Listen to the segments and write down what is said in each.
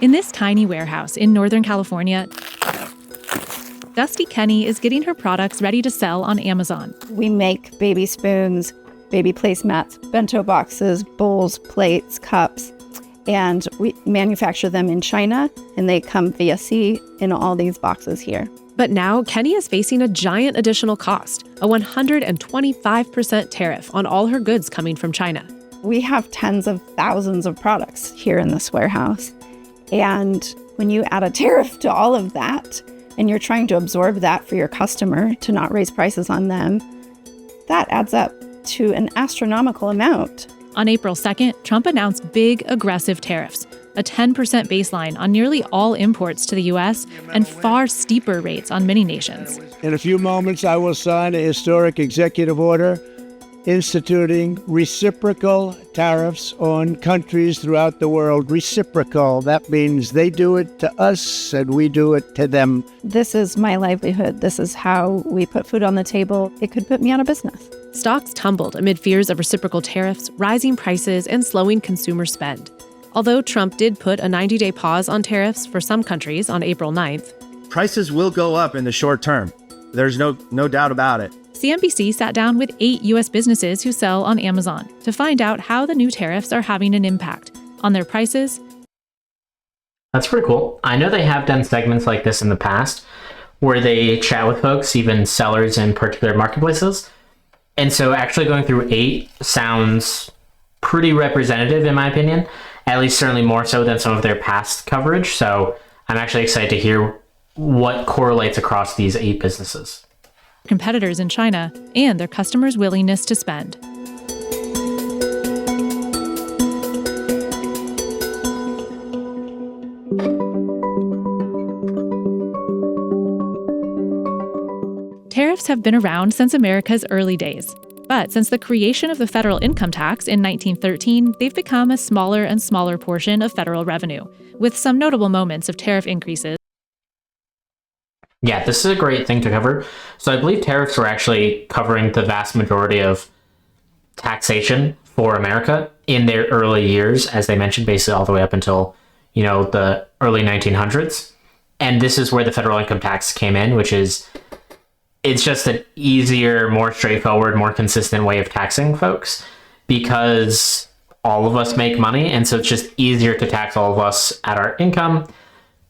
In this tiny warehouse in Northern California, Dusty Kenny is getting her products ready to sell on Amazon. We make baby spoons, baby placemats, bento boxes, bowls, plates, cups, and we manufacture them in China, and they come via sea in all these boxes here. But now Kenny is facing a giant additional cost, a 125% tariff on all her goods coming from China. We have tens of thousands of products here in this warehouse. And when you add a tariff to all of that, and you're trying to absorb that for your customer to not raise prices on them, that adds up to an astronomical amount. On April 2nd, Trump announced big, aggressive tariffs, a 10% baseline on nearly all imports to the U.S. and far steeper rates on many nations. In a few moments, I will sign a historic executive order instituting reciprocal tariffs on countries throughout the world. Reciprocal, that means they do it to us and we do it to them. This is my livelihood. This is how we put food on the table. It could put me out of business. Stocks tumbled amid fears of reciprocal tariffs, rising prices, and slowing consumer spend. Although Trump did put a 90-day pause on tariffs for some countries on April 9th. Prices will go up in the short term. There's no doubt about it. CNBC sat down with 8 U.S. businesses who sell on Amazon to find out how the new tariffs are having an impact on their prices. That's pretty cool. I know they have done segments like this in the past where they chat with folks, even sellers in particular marketplaces. And so actually going through 8 sounds pretty representative in my opinion, at least certainly more so than some of their past coverage. So I'm actually excited to hear what correlates across these 8 businesses. Competitors in China, and their customers' willingness to spend. Tariffs have been around since America's early days. But since the creation of the federal income tax in 1913, they've become a smaller and smaller portion of federal revenue, with some notable moments of tariff increases. Yeah, this is a great thing to cover. So I believe tariffs were actually covering the vast majority of taxation for America in their early years, as they mentioned, basically all the way up until, the early 1900s. And this is where the federal income tax came in, which is, it's just an easier, more straightforward, more consistent way of taxing folks because all of us make money. And so it's just easier to tax all of us at our income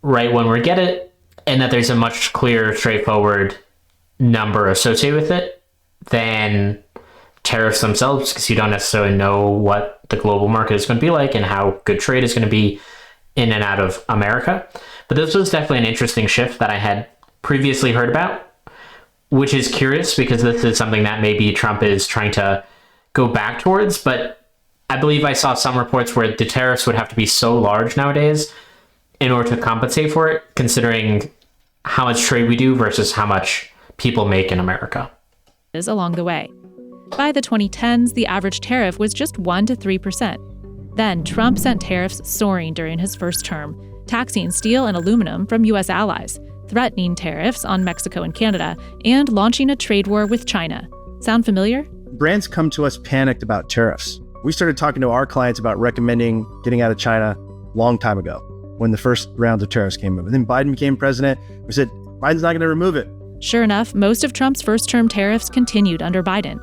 right when we get it. And that there's a much clearer, straightforward number associated with it than tariffs themselves, because you don't necessarily know what the global market is going to be like and how good trade is going to be in and out of America. But this was definitely an interesting shift that I had previously heard about, which is curious because this is something that maybe Trump is trying to go back towards. But I believe I saw some reports where the tariffs would have to be so large nowadays in order to compensate for it, considering how much trade we do versus how much people make in America. Along the way. By the 2010s, the average tariff was just 1% to 3%. Then Trump sent tariffs soaring during his first term, taxing steel and aluminum from U.S. allies, threatening tariffs on Mexico and Canada, and launching a trade war with China. Sound familiar? Brands come to us panicked about tariffs. We started talking to our clients about recommending getting out of China a long time ago, when the first round of tariffs came up. And then Biden became president. We said, Biden's not going to remove it. Sure enough, most of Trump's first-term tariffs continued under Biden.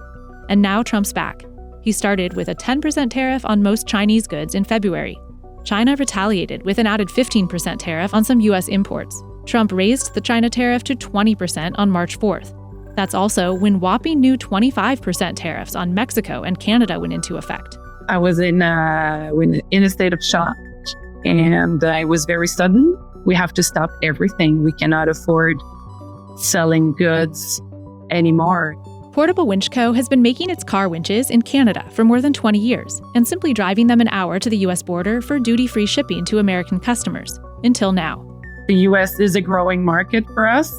And now Trump's back. He started with a 10% tariff on most Chinese goods in February. China retaliated with an added 15% tariff on some U.S. imports. Trump raised the China tariff to 20% on March 4th. That's also when whopping new 25% tariffs on Mexico and Canada went into effect. I was in a state of shock. And it was very sudden. We have to stop everything. We cannot afford selling goods anymore. Portable Winch Co. has been making its car winches in Canada for more than 20 years and simply driving them an hour to the U.S. border for duty-free shipping to American customers, until now. The U.S. is a growing market for us.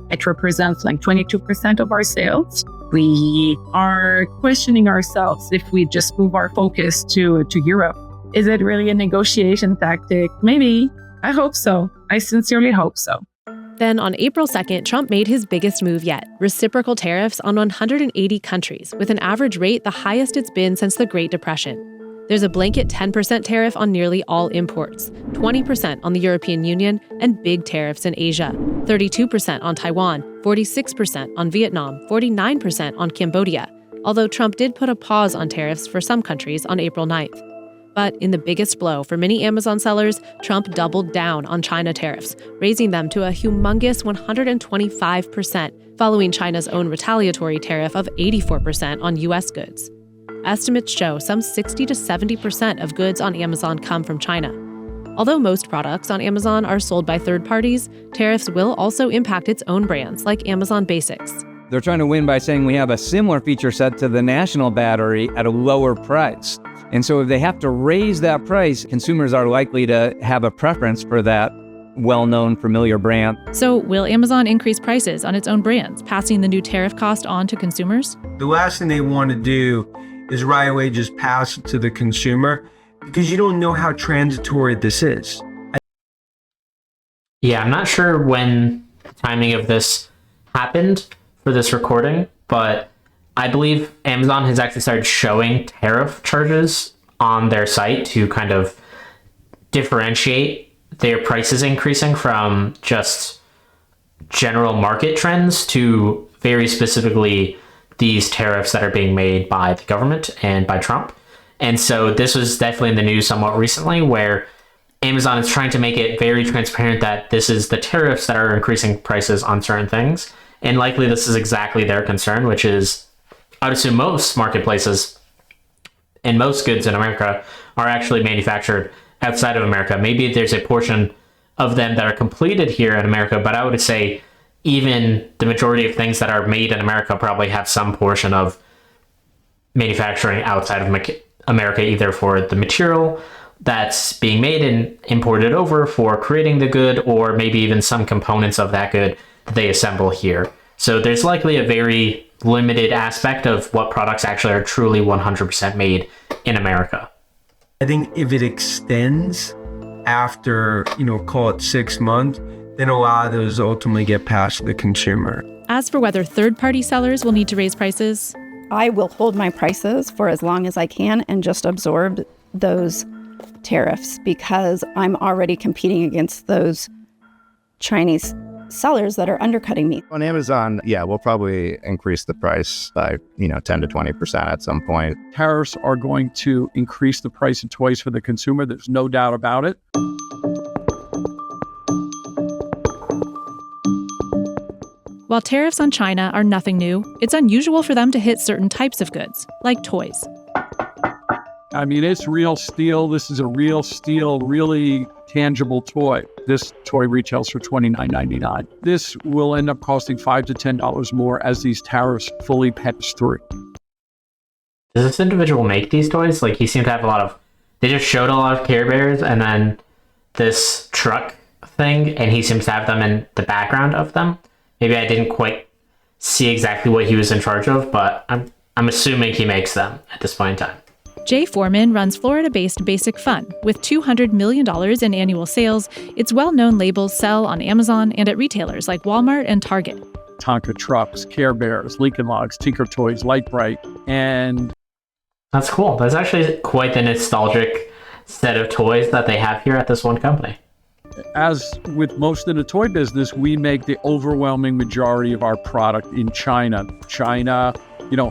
It represents like 22% of our sales. We are questioning ourselves if we just move our focus to Europe. Is it really a negotiation tactic? Maybe. I hope so. I sincerely hope so. Then on April 2nd, Trump made his biggest move yet, reciprocal tariffs on 180 countries, with an average rate the highest it's been since the Great Depression. There's a blanket 10% tariff on nearly all imports, 20% on the European Union, and big tariffs in Asia, 32% on Taiwan, 46% on Vietnam, 49% on Cambodia, although Trump did put a pause on tariffs for some countries on April 9th. But in the biggest blow for many Amazon sellers, Trump doubled down on China tariffs, raising them to a humongous 125%, following China's own retaliatory tariff of 84% on U.S. goods. Estimates show some 60 to 70% of goods on Amazon come from China. Although most products on Amazon are sold by third parties, tariffs will also impact its own brands like Amazon Basics. They're trying to win by saying we have a similar feature set to the national battery at a lower price. And so if they have to raise that price, consumers are likely to have a preference for that well-known, familiar brand. So will Amazon increase prices on its own brands, passing the new tariff cost on to consumers? The last thing they want to do is right away just pass it to the consumer because you don't know how transitory this is. Yeah, I'm not sure when the timing of this happened for this recording, but I believe Amazon has actually started showing tariff charges on their site to kind of differentiate their prices increasing from just general market trends to very specifically these tariffs that are being made by the government and by Trump. And so this was definitely in the news somewhat recently, where Amazon is trying to make it very transparent that this is the tariffs that are increasing prices on certain things. And likely this is exactly their concern, which is, I would assume most marketplaces and most goods in America are actually manufactured outside of America. Maybe there's a portion of them that are completed here in America, but I would say even the majority of things that are made in America probably have some portion of manufacturing outside of America, either for the material that's being made and imported over for creating the good, or maybe even some components of that good that they assemble here. So there's likely a very limited aspect of what products actually are truly 100% made in America. I think if it extends after, call it 6 months, then a lot of those ultimately get passed to the consumer. As for whether third-party sellers will need to raise prices, I will hold my prices for as long as I can and just absorb those tariffs because I'm already competing against those Chinese sellers that are undercutting me. On Amazon, yeah, we'll probably increase the price by, 10 to 20% at some point. Tariffs are going to increase the price of toys for the consumer. There's no doubt about it. While tariffs on China are nothing new, it's unusual for them to hit certain types of goods, like toys. I mean, it's real steel. This is a real steel, really tangible toy. This toy retails for $29.99. This will end up costing $5 to $10 more as these tariffs fully pass through. Does this individual make these toys? Like, he seemed to have they just showed a lot of Care Bears and then this truck thing, and he seems to have them in the background of them. Maybe I didn't quite see exactly what he was in charge of, but I'm assuming he makes them at this point in time. Jay Foreman runs Florida-based Basic Fun. With $200 million in annual sales, its well-known labels sell on Amazon and at retailers like Walmart and Target. Tonka trucks, Care Bears, Lincoln Logs, Tinker Toys, Light Bright, and... That's cool. That's actually quite the nostalgic set of toys that they have here at this one company. As with most in the toy business, we make the overwhelming majority of our product in China. China,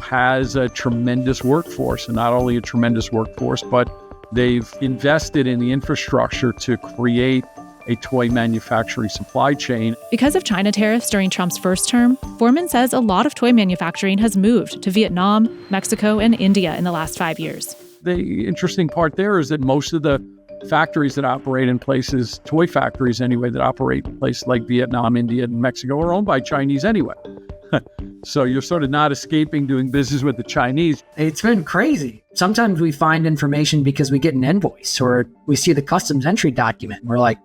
has a tremendous workforce, and not only a tremendous workforce, but they've invested in the infrastructure to create a toy manufacturing supply chain. Because of China tariffs during Trump's first term, Foreman says a lot of toy manufacturing has moved to Vietnam, Mexico, and India in the last 5 years. The interesting part there is that most of the factories that operate in places, toy factories anyway, that operate in places like Vietnam, India, and Mexico are owned by Chinese anyway. So you're sort of not escaping doing business with the Chinese. It's been crazy. Sometimes we find information because we get an invoice or we see the customs entry document. And we're like,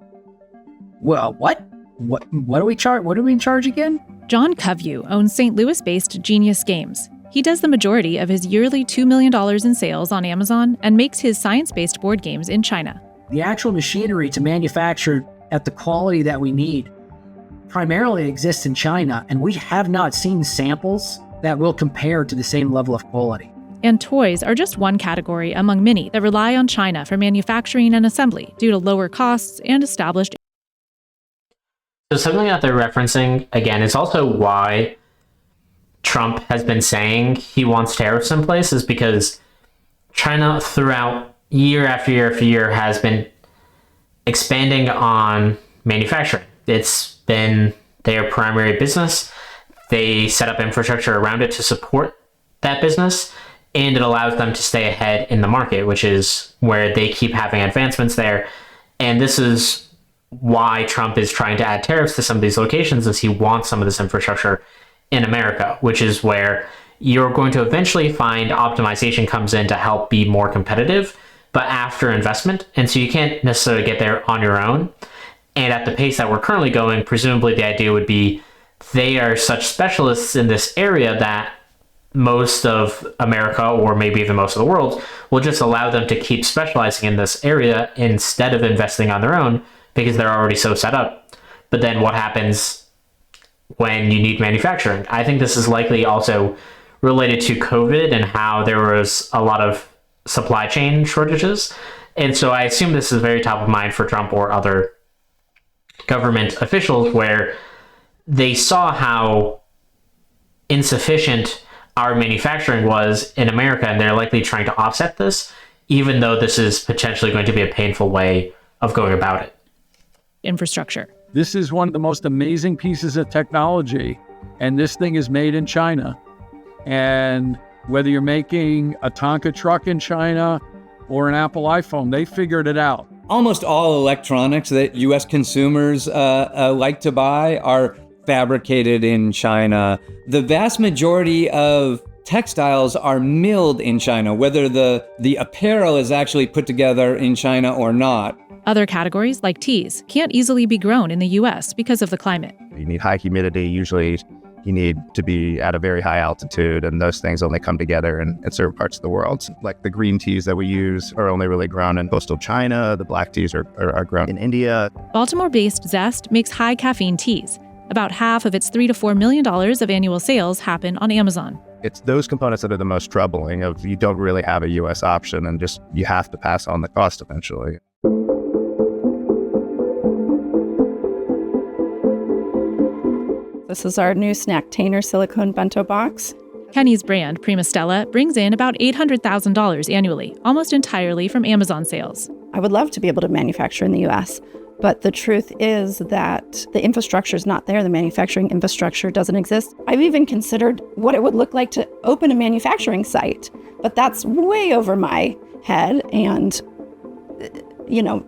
well, what do we charge? What do we charge again? John Covey owns St. Louis-based Genius Games. He does the majority of his yearly $2 million in sales on Amazon and makes his science-based board games in China. The actual machinery to manufacture at the quality that we need primarily exists in China, and we have not seen samples that will compare to the same level of quality. And toys are just one category among many that rely on China for manufacturing and assembly due to lower costs and established. So something that they're referencing, again, is also why Trump has been saying he wants tariffs in place, is because China throughout year after year after year has been expanding on manufacturing. It's been their primary business. They set up infrastructure around it to support that business, and it allows them to stay ahead in the market, which is where they keep having advancements there. And this is why Trump is trying to add tariffs to some of these locations, is he wants some of this infrastructure in America, which is where you're going to eventually find optimization comes in to help be more competitive, but after investment. And so you can't necessarily get there on your own. And at the pace that we're currently going, presumably the idea would be they are such specialists in this area that most of America, or maybe even most of the world, will just allow them to keep specializing in this area instead of investing on their own because they're already so set up. But then what happens when you need manufacturing? I think this is likely also related to COVID and how there was a lot of supply chain shortages. And so I assume this is very top of mind for Trump or other government officials, where they saw how insufficient our manufacturing was in America, and they're likely trying to offset this, even though this is potentially going to be a painful way of going about it. Infrastructure. This is one of the most amazing pieces of technology, and this thing is made in China. And whether you're making a Tonka truck in China or an Apple iPhone, they figured it out. Almost all electronics that U.S. consumers like to buy are fabricated in China. The vast majority of textiles are milled in China, whether the apparel is actually put together in China or not. Other categories, like teas, can't easily be grown in the U.S. because of the climate. You need high humidity. Usually you need to be at a very high altitude, and those things only come together in certain parts of the world. Like the green teas that we use are only really grown in coastal China. The black teas are grown in India. Baltimore-based Zest makes high caffeine teas. About half of its $3 to $4 million of annual sales happen on Amazon. It's those components that are the most troubling, of you don't really have a U.S. option, and just you have to pass on the cost eventually. This is our new Snacktainer silicone bento box. Kenny's brand, Prima Stella, brings in about $800,000 annually, almost entirely from Amazon sales. I would love to be able to manufacture in the U.S., but the truth is that the infrastructure is not there. The manufacturing infrastructure doesn't exist. I've even considered what it would look like to open a manufacturing site, but that's way over my head and,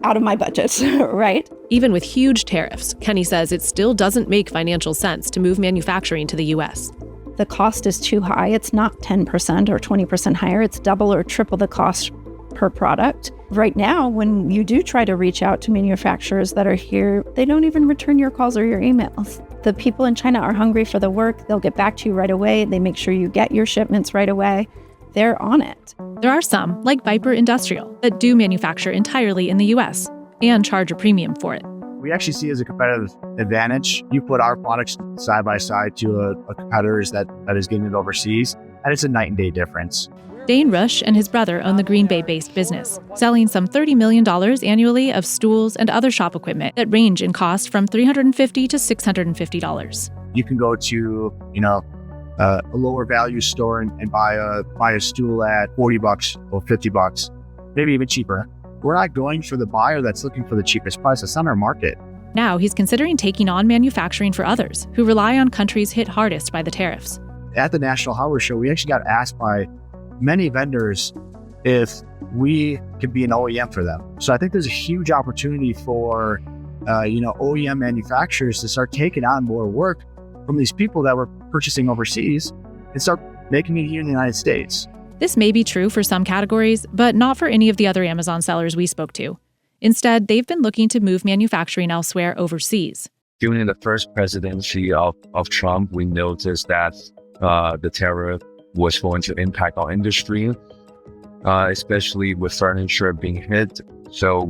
out of my budget, right? Even with huge tariffs, Kenny says it still doesn't make financial sense to move manufacturing to the U.S. The cost is too high. It's not 10% or 20% higher. It's double or triple the cost per product. Right now, when you do try to reach out to manufacturers that are here, they don't even return your calls or your emails. The people in China are hungry for the work. They'll get back to you right away. They make sure you get your shipments right away. They're on it. There are some, like Viper Industrial, that do manufacture entirely in the U.S. and charge a premium for it. We actually see it as a competitive advantage. You put our products side by side to a competitor's that is getting it overseas, and it's a night and day difference. Dane Rush and his brother own the Green Bay-based business, selling some $30 million annually of stools and other shop equipment that range in cost from $350 to $650. You can go to, a lower value store and buy a stool at $40 or $50, maybe even cheaper. We're not going for the buyer that's looking for the cheapest price. That's not our market. Now he's considering taking on manufacturing for others who rely on countries hit hardest by the tariffs. At the National Hardware Show, we actually got asked by many vendors if we could be an OEM for them. So I think there's a huge opportunity for OEM manufacturers to start taking on more work from these people that were purchasing overseas and start making it here in the United States. This may be true for some categories, but not for any of the other Amazon sellers we spoke to. Instead, they've been looking to move manufacturing elsewhere overseas. During the first presidency of Trump, we noticed that the tariff was going to impact our industry, especially with furniture being hit. So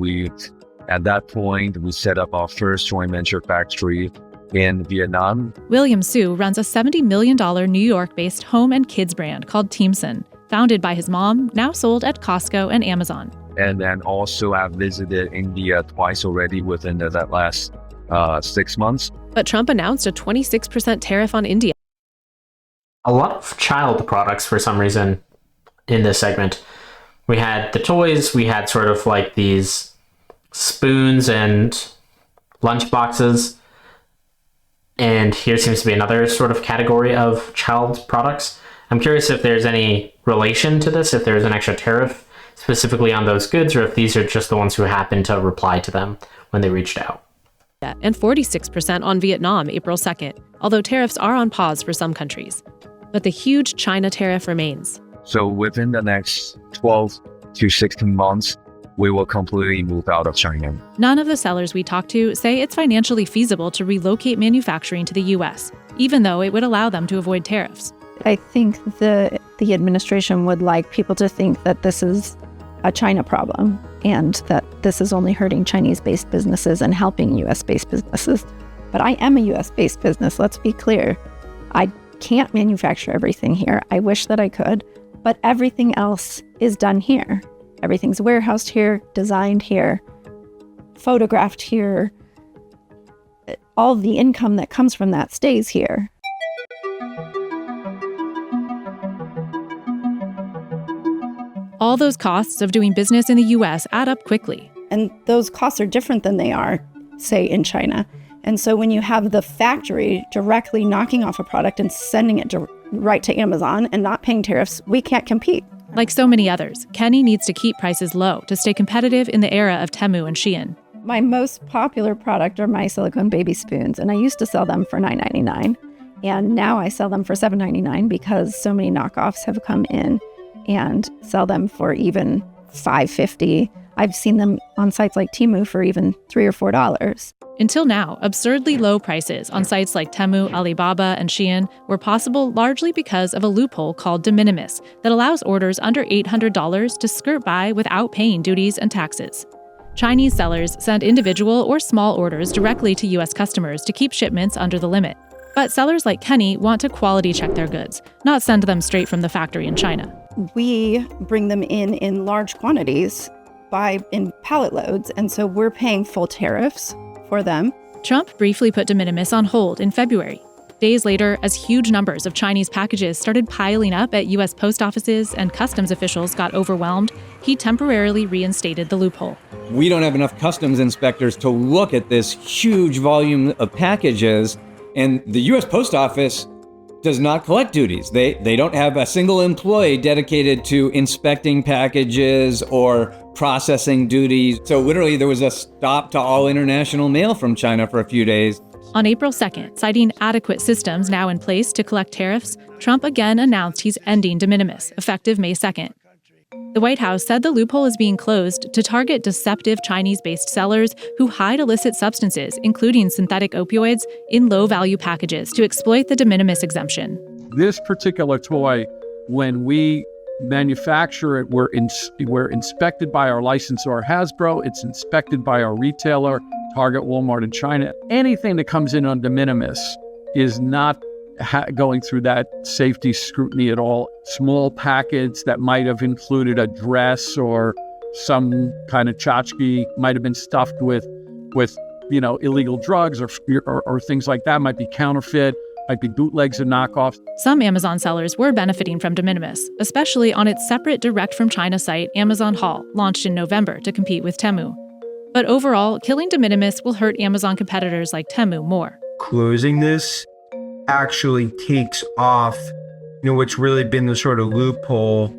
at that point, we set up our first joint venture factory in Vietnam. William Su runs a $70 million New York-based home and kids brand called Teamson Founded by his mom, now sold at Costco and Amazon. And then also I've visited India twice already within that last 6 months. But Trump announced a 26% tariff on India. A lot of child products for some reason in this segment. We had the toys, we had sort of like these spoons and lunch boxes. And here seems to be another sort of category of child products. I'm curious if there's any relation to this, if there's an extra tariff specifically on those goods, or if these are just the ones who happen to reply to them when they reached out. And 46% on Vietnam April 2nd, although tariffs are on pause for some countries. But the huge China tariff remains. So within the next 12 to 16 months, we will completely move out of China. None of the sellers we talked to say it's financially feasible to relocate manufacturing to the U.S., even though it would allow them to avoid tariffs. I think the administration would like people to think that this is a China problem and that this is only hurting Chinese-based businesses and helping U.S.-based businesses. But I am a U.S.-based business, let's be clear. I can't manufacture everything here. I wish that I could, but everything else is done here. Everything's warehoused here, designed here, photographed here. All the income that comes from that stays here. All those costs of doing business in the U.S. add up quickly. And those costs are different than they are, say, in China. And so when you have the factory directly knocking off a product and sending it right to Amazon and not paying tariffs, we can't compete. Like so many others, Kenny needs to keep prices low to stay competitive in the era of Temu and Shein. My most popular product are my silicone baby spoons, and I used to sell them for $9.99. And now I sell them for $7.99 because so many knockoffs have come in and sell them for even $5.50. I've seen them on sites like Temu for even $3 or $4. Until now, absurdly low prices on sites like Temu, Alibaba, and Shein were possible largely because of a loophole called de minimis that allows orders under $800 to skirt by without paying duties and taxes. Chinese sellers send individual or small orders directly to U.S. customers to keep shipments under the limit. But sellers like Kenny want to quality check their goods, not send them straight from the factory in China. We bring them in large quantities in pallet loads, and so we're paying full tariffs for them. Trump briefly put de minimis on hold in February. Days later, as huge numbers of Chinese packages started piling up at U.S. post offices and customs officials got overwhelmed, he temporarily reinstated the loophole. We don't have enough customs inspectors to look at this huge volume of packages, and the U.S. Post Office does not collect duties. They don't have a single employee dedicated to inspecting packages or processing duties. So literally there was a stop to all international mail from China for a few days. On April 2nd, citing adequate systems now in place to collect tariffs, Trump again announced he's ending de minimis, effective May 2nd. The White House said the loophole is being closed to target deceptive Chinese-based sellers who hide illicit substances, including synthetic opioids, in low-value packages to exploit the de minimis exemption. This particular toy, when we manufacture it, we're inspected by our licensor Hasbro, it's inspected by our retailer, Target, Walmart in China. Anything that comes in on de minimis is not going through that safety scrutiny at all. Small packets that might have included a dress or some kind of tchotchke might have been stuffed with illegal drugs or things like that, might be counterfeit, might be bootlegs and knockoffs. Some Amazon sellers were benefiting from de minimis, especially on its separate direct from China site, Amazon Haul, launched in November to compete with Temu. But overall, killing de minimis will hurt Amazon competitors like Temu more. Closing this actually takes off, what's really been the sort of loophole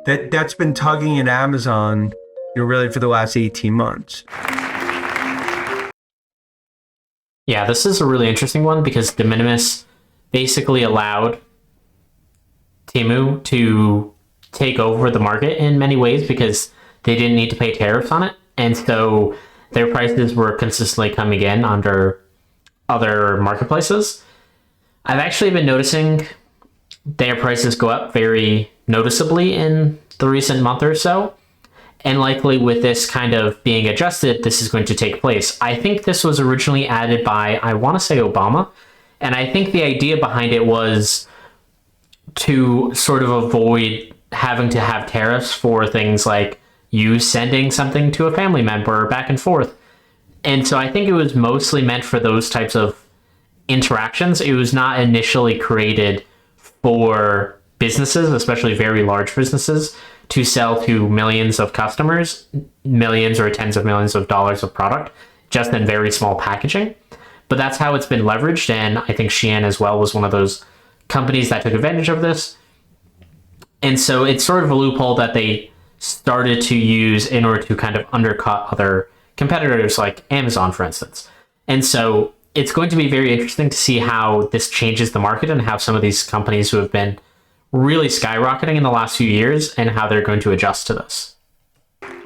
that's been tugging at Amazon, really for the last 18 months. Yeah, this is a really interesting one because de minimis basically allowed Temu to take over the market in many ways because they didn't need to pay tariffs on it. And so their prices were consistently coming in under other marketplaces. I've actually been noticing their prices go up very noticeably in the recent month or so. And likely with this kind of being adjusted, this is going to take place. I think this was originally added by, I want to say Obama. And I think the idea behind it was to sort of avoid having to have tariffs for things like you sending something to a family member back and forth. And so I think it was mostly meant for those types of interactions. It was not initially created for businesses, especially very large businesses, to sell to millions of customers, millions or tens of millions of dollars of product, just in very small packaging. But that's how it's been leveraged. And I think Shein as well was one of those companies that took advantage of this. And so it's sort of a loophole that they started to use in order to kind of undercut other competitors like Amazon, for instance. And so it's going to be very interesting to see how this changes the market and how some of these companies who have been really skyrocketing in the last few years and how they're going to adjust to this.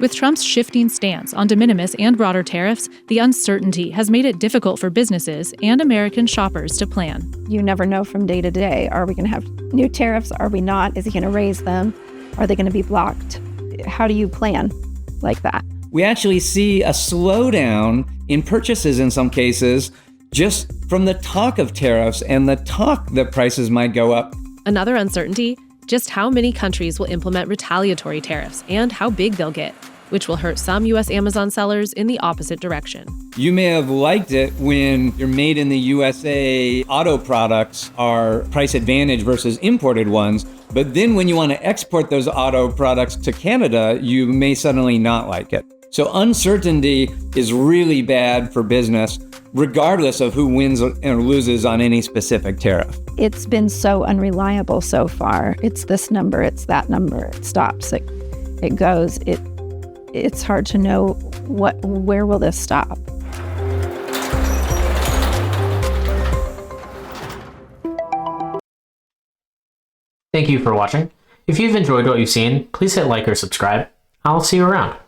With Trump's shifting stance on de minimis and broader tariffs, the uncertainty has made it difficult for businesses and American shoppers to plan. You never know from day to day. Are we going to have new tariffs? Are we not? Is he going to raise them? Are they going to be blocked? How do you plan like that? We actually see a slowdown in purchases in some cases just from the talk of tariffs and the talk that prices might go up. Another uncertainty, just how many countries will implement retaliatory tariffs and how big they'll get, which will hurt some U.S. Amazon sellers in the opposite direction. You may have liked it when your made in the USA auto products are price advantage versus imported ones, but then when you want to export those auto products to Canada, you may suddenly not like it. So uncertainty is really bad for business, regardless of who wins or loses on any specific tariff. It's been so unreliable so far. It's this number, it's that number, it stops, it goes. It's hard to know where will this stop. Thank you for watching. If you've enjoyed what you've seen, please hit like or subscribe. I'll see you around.